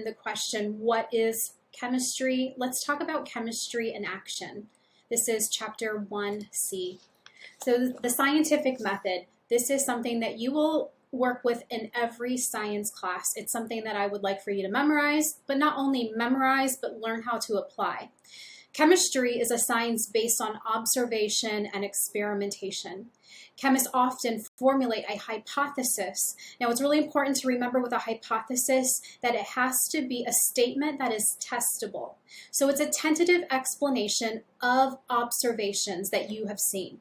the question, what is chemistry? Let's talk about chemistry in action. This is chapter 1C. So the scientific method, this is something that you will work with in every science class. It's something that I would like for you to memorize, but not only memorize, but learn how to apply. Chemistry is a science based on observation and experimentation. Chemists often formulate a hypothesis. Now, it's really important to remember with a hypothesis that it has to be a statement that is testable. So it's a tentative explanation of observations that you have seen.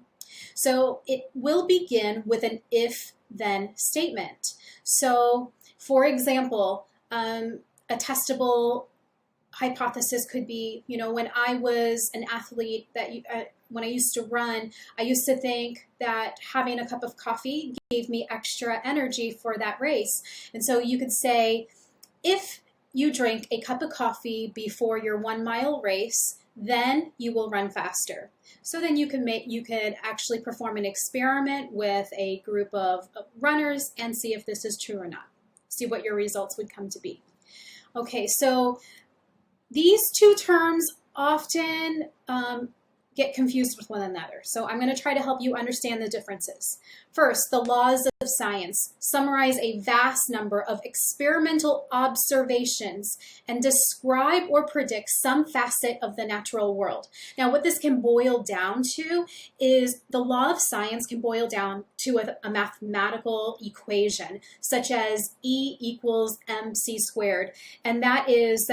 So it will begin with an if-then statement. So, for example, a testable hypothesis could be, when I was an athlete, when I used to run, I used to think that having a cup of coffee gave me extra energy for that race. And so you could say, if you drink a cup of coffee before your 1 mile race, then you will run faster. So then you could actually perform an experiment with a group of runners and see if this is true or not. See what your results would come to be. Okay, so these two terms often get confused with one another. So I'm going to try to help you understand the differences. First, the laws of science summarize a vast number of experimental observations and describe or predict some facet of the natural world. Now, what this can boil down to is the law of science can boil down to a mathematical equation, such as E equals mc squared. And that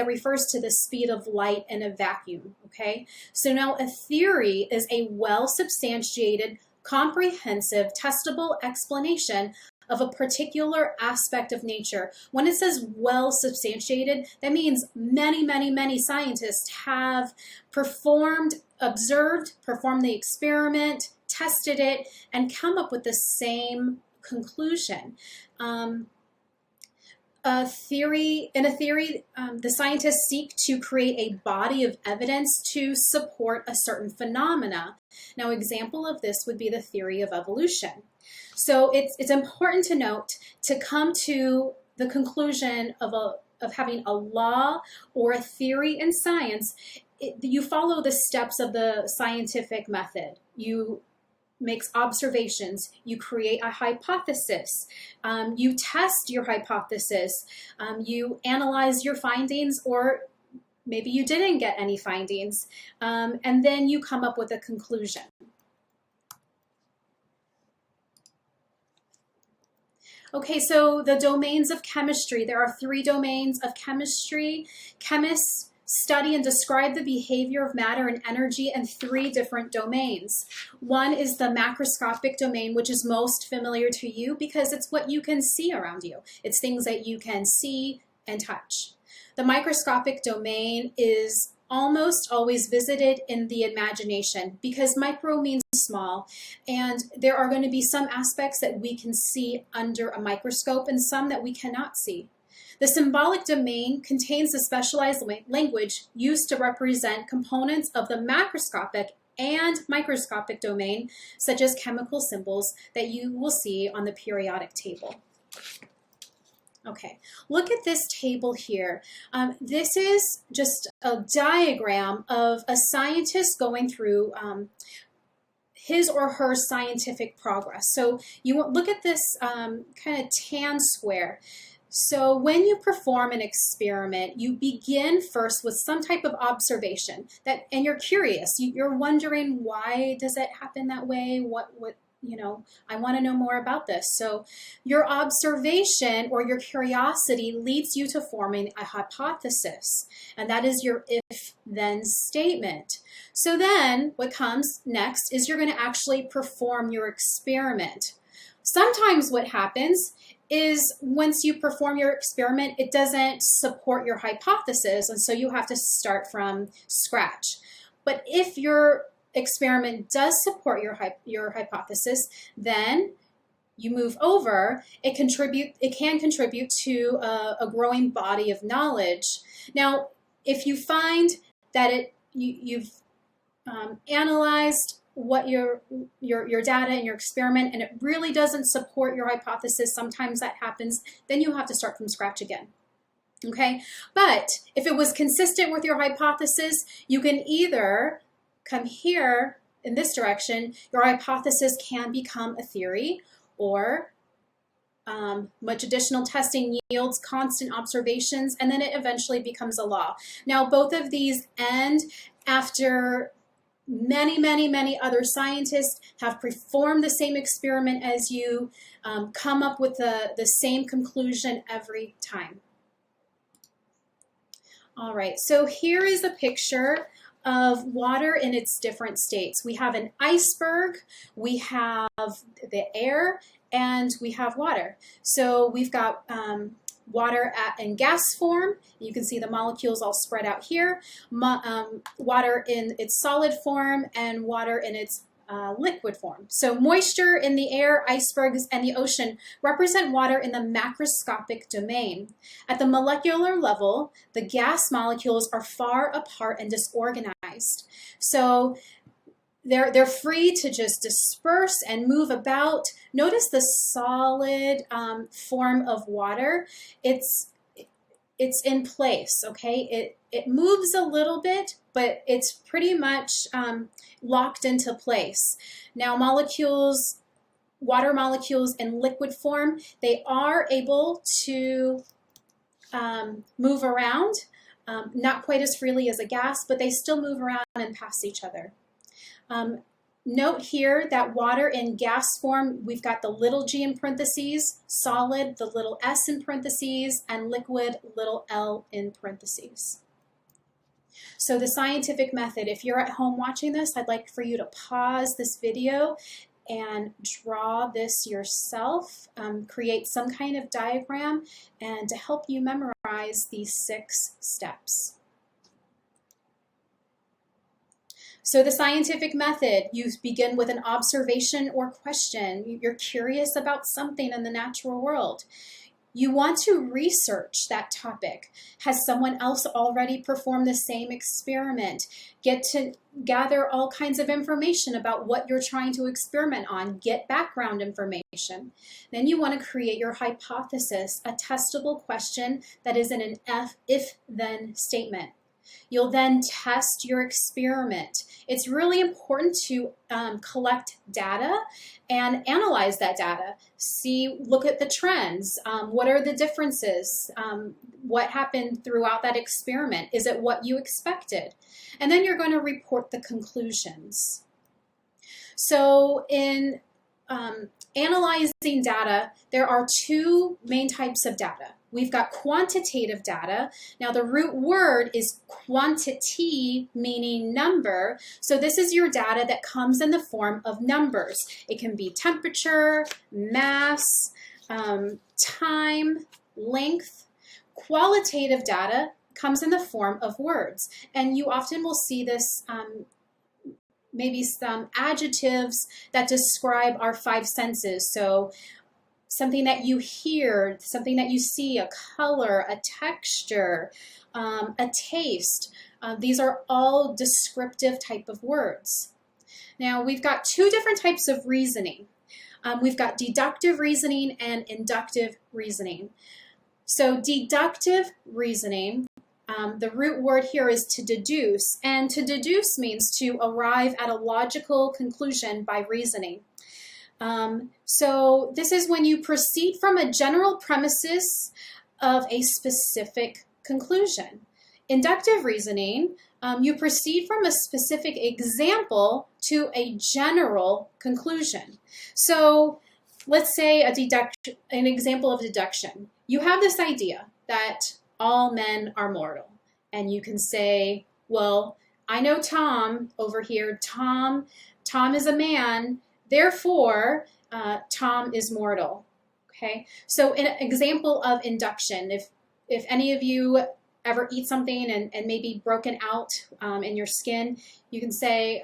refers to the speed of light in a vacuum, okay? So now a theory is a well-substantiated, comprehensive, testable explanation of a particular aspect of nature. When it says well-substantiated, that means many scientists have performed the experiment, tested it, and come up with the same conclusion. In a theory, the scientists seek to create a body of evidence to support a certain phenomena. Now, example of this would be the theory of evolution. So it's important to note, to come to the conclusion of having a law or a theory in science, you follow the steps of the scientific method. You make observations, you create a hypothesis, you test your hypothesis, you analyze your findings, or maybe you didn't get any findings, and then you come up with a conclusion. Okay, so the domains of chemistry. There are 3 domains of chemistry. Chemists study and describe the behavior of matter and energy in 3 different domains. One is the macroscopic domain, which is most familiar to you because it's what you can see around you. It's things that you can see and touch. The microscopic domain is almost always visited in the imagination because micro means small, and there are going to be some aspects that we can see under a microscope and some that we cannot see. The symbolic domain contains the specialized language used to represent components of the macroscopic and microscopic domain, such as chemical symbols that you will see on the periodic table. Okay, look at this table here. This is just a diagram of a scientist going through his or her scientific progress. So you look at this kind of tan square. So when you perform an experiment, you begin first with some type of observation and you're curious. You're wondering, why does it happen that way? I want to know more about this. So your observation or your curiosity leads you to forming a hypothesis, and that is your if-then statement. So then what comes next is you're going to actually perform your experiment. Sometimes what happens is once you perform your experiment, it doesn't support your hypothesis, and so you have to start from scratch. But if your experiment does support your hypothesis, then you move over. It can contribute to a growing body of knowledge. Now, if you find that you've analyzed what your data and your experiment, and it really doesn't support your hypothesis, sometimes that happens, then you have to start from scratch again. Okay, but if it was consistent with your hypothesis, you can either come here in this direction, your hypothesis can become a theory, or much additional testing yields constant observations, and then it eventually becomes a law. Now, both of these end after many other scientists have performed the same experiment as you, come up with the same conclusion every time. All right, so here is a picture of water in its different states. We have an iceberg, we have the air, and we have water. So we've got water in gas form. You can see the molecules all spread out here. Water in its solid form, and water in its liquid form. So moisture in the air, icebergs, and the ocean represent water in the macroscopic domain. At the molecular level, the gas molecules are far apart and disorganized. So they're free to just disperse and move about. Notice the solid form of water. It's in place, okay? It moves a little bit, but it's pretty much locked into place. Now, water molecules in liquid form, they are able to move around, not quite as freely as a gas, but they still move around and pass each other. Note here that water in gas form, we've got the little g in parentheses, solid, the little s in parentheses, and liquid, little l in parentheses. So the scientific method, if you're at home watching this, I'd like for you to pause this video and draw this yourself, create some kind of diagram, and to help you memorize these 6 steps. So the scientific method, you begin with an observation or question. You're curious about something in the natural world. You want to research that topic. Has someone else already performed the same experiment? Get to gather all kinds of information about what you're trying to experiment on. Get background information. Then you want to create your hypothesis, a testable question that is in an if-then statement. You'll then test your experiment. It's really important to collect data and analyze that data. Look at the trends. What are the differences? What happened throughout that experiment? Is it what you expected? And then you're going to report the conclusions. So in analyzing data, there are 2 main types of data. We've got quantitative data. Now the root word is quantity, meaning number. So this is your data that comes in the form of numbers. It can be temperature, mass, time, length. Qualitative data comes in the form of words. And you often will see this maybe some adjectives that describe our 5 senses. So something that you hear, something that you see, a color, a texture, a taste. These are all descriptive type of words. Now we've got 2 different types of reasoning. We've got deductive reasoning and inductive reasoning. So deductive reasoning, the root word here is to deduce, and to deduce means to arrive at a logical conclusion by reasoning. So this is when you proceed from a general premises of a specific conclusion. Inductive reasoning, you proceed from a specific example to a general conclusion. So let's say an example of deduction. You have this idea that all men are mortal. And you can say, well, I know Tom over here. Tom is a man. Therefore, Tom is mortal. Okay. So an example of induction, if any of you ever eat something and maybe broken out in your skin, you can say,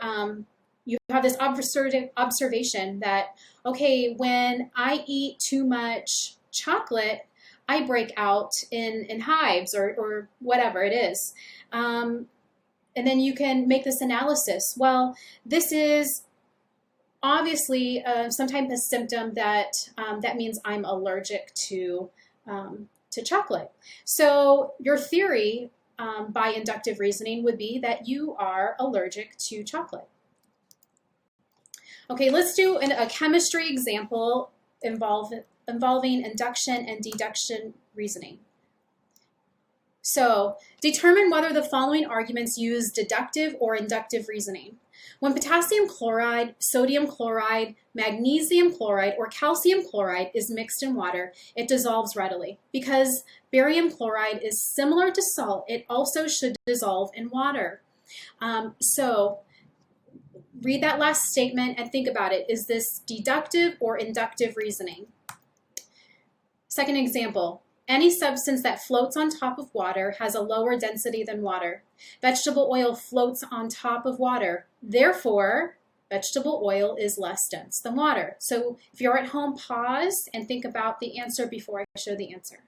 you have this observation that, okay, when I eat too much chocolate, I break out in hives or whatever it is. And then you can make this analysis. Well, this is obviously some type of symptom that means I'm allergic to to chocolate. So your theory by inductive reasoning would be that you are allergic to chocolate. Okay, let's do a chemistry example involving induction and deduction reasoning. So, determine whether the following arguments use deductive or inductive reasoning. When potassium chloride, sodium chloride, magnesium chloride, or calcium chloride is mixed in water, it dissolves readily. Because barium chloride is similar to salt, it also should dissolve in water. So, read that last statement and think about it. Is this deductive or inductive reasoning? Second example. Any substance that floats on top of water has a lower density than water. Vegetable oil floats on top of water. Therefore, vegetable oil is less dense than water. So if you're at home, pause and think about the answer before I show the answer.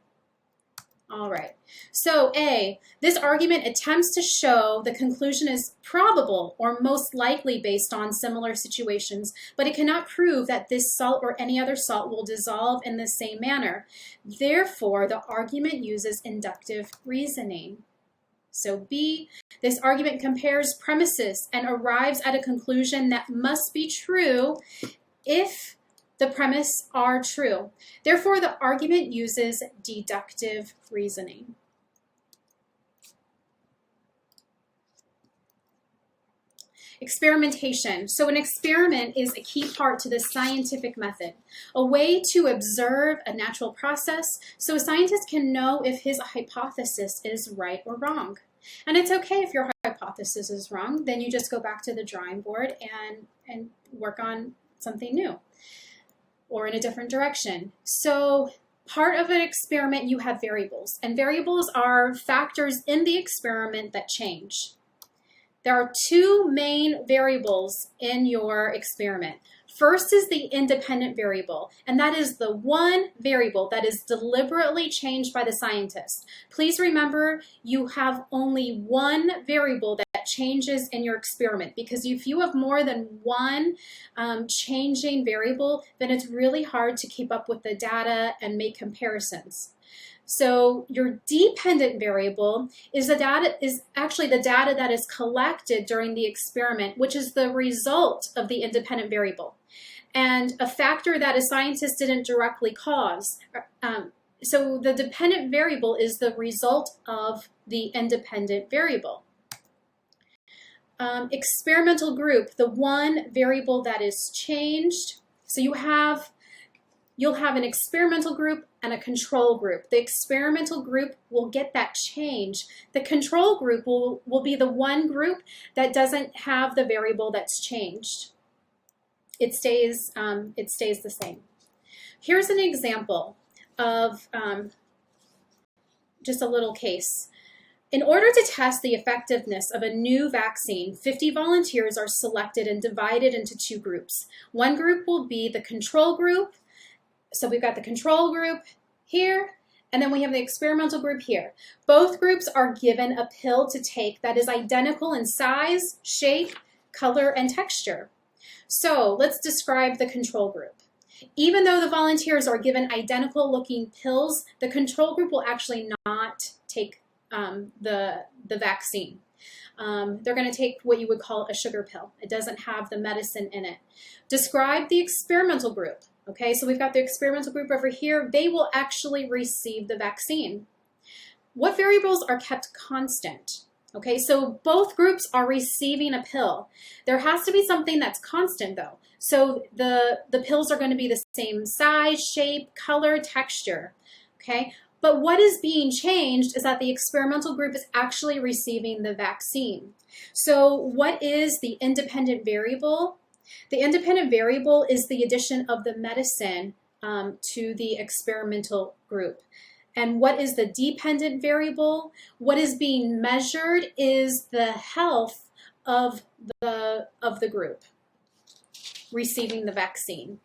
All right. So A, this argument attempts to show the conclusion is probable or most likely based on similar situations, but it cannot prove that this salt or any other salt will dissolve in the same manner. Therefore, the argument uses inductive reasoning. So B, this argument compares premises and arrives at a conclusion that must be true if the premise are true. Therefore, the argument uses deductive reasoning. Experimentation. So an experiment is a key part to the scientific method, a way to observe a natural process so a scientist can know if his hypothesis is right or wrong. And it's okay if your hypothesis is wrong, then you just go back to the drawing board and work on something new or in a different direction. So part of an experiment, you have variables, and variables are factors in the experiment that change. There are two main variables in your experiment. First is the independent variable, and that is the one variable that is deliberately changed by the scientist. Please remember, you have only one variable that changes in your experiment, because if you have more than one changing variable, then it's really hard to keep up with the data and make comparisons. So your dependent variable is actually the data that is collected during the experiment, which is the result of the independent variable, and a factor that a scientist didn't directly cause. So the dependent variable is the result of the independent variable. Experimental group, the one variable that is changed. So you'll have an experimental group and a control group. The experimental group will get that change. The control group will be the one group that doesn't have the variable that's changed. It stays the same. Here's an example of just a little case. In order to test the effectiveness of a new vaccine, 50 volunteers are selected and divided into two groups. One group will be the control group. So we've got the control group here, and then we have the experimental group here. Both groups are given a pill to take that is identical in size, shape, color, and texture. So let's describe the control group. Even though the volunteers are given identical looking pills, the control group will actually not take the vaccine. They're going to take what you would call a sugar pill. It doesn't have the medicine in it. Describe the experimental group. Okay, so we've got the experimental group over here. They will actually receive the vaccine. What variables are kept constant? Okay, so both groups are receiving a pill. There has to be something that's constant though. So the pills are going to be the same size, shape, color, texture. Okay, but what is being changed is that the experimental group is actually receiving the vaccine. So what is the independent variable? The independent variable is the addition of the medicine to the experimental group. And what is the dependent variable? What is being measured is the health of the group receiving the vaccine.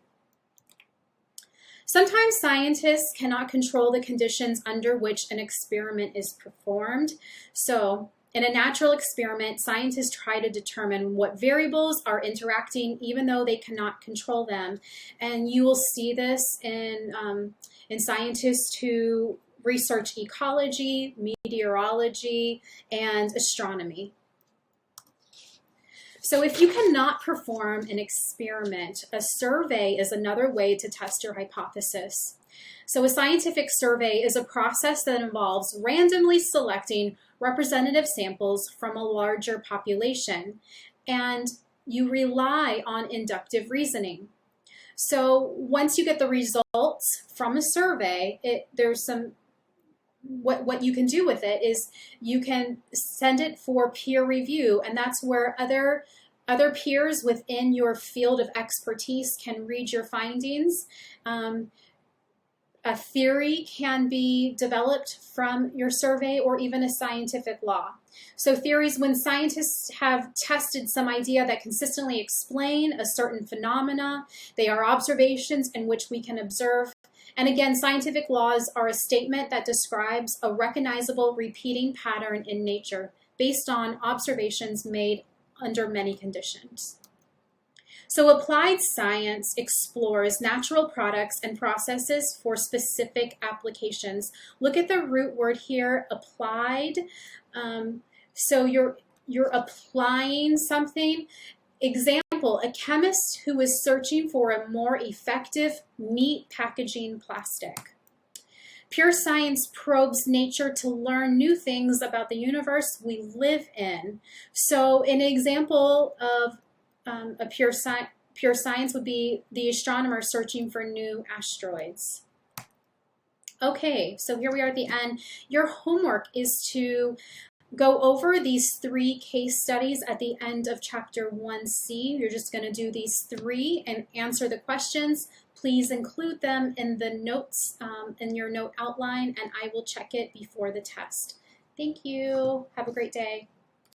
Sometimes scientists cannot control the conditions under which an experiment is performed. So in a natural experiment, scientists try to determine what variables are interacting even though they cannot control them. And you will see this in scientists who research ecology, meteorology, and astronomy. So if you cannot perform an experiment, a survey is another way to test your hypothesis. So a scientific survey is a process that involves randomly selecting representative samples from a larger population, and you rely on inductive reasoning. So once you get the results from a survey, there's some what you can do with it is you can send it for peer review, and that's where other peers within your field of expertise can read your findings. A theory can be developed from your survey, or even a scientific law. So theories, when scientists have tested some idea that consistently explain a certain phenomena, they are observations in which we can observe. And again, scientific laws are a statement that describes a recognizable repeating pattern in nature based on observations made under many conditions. So applied science explores natural products and processes for specific applications. Look at the root word here, applied. So you're applying something. Example, a chemist who is searching for a more effective meat packaging plastic. Pure science probes nature to learn new things about the universe we live in. So an example of a pure science would be the astronomer searching for new asteroids. Okay, so here we are at the end. Your homework is to go over these 3 case studies at the end of chapter 1C. You're just going to do these 3 and answer the questions. Please include them in the notes, in your note outline, and I will check it before the test. Thank you. Have a great day.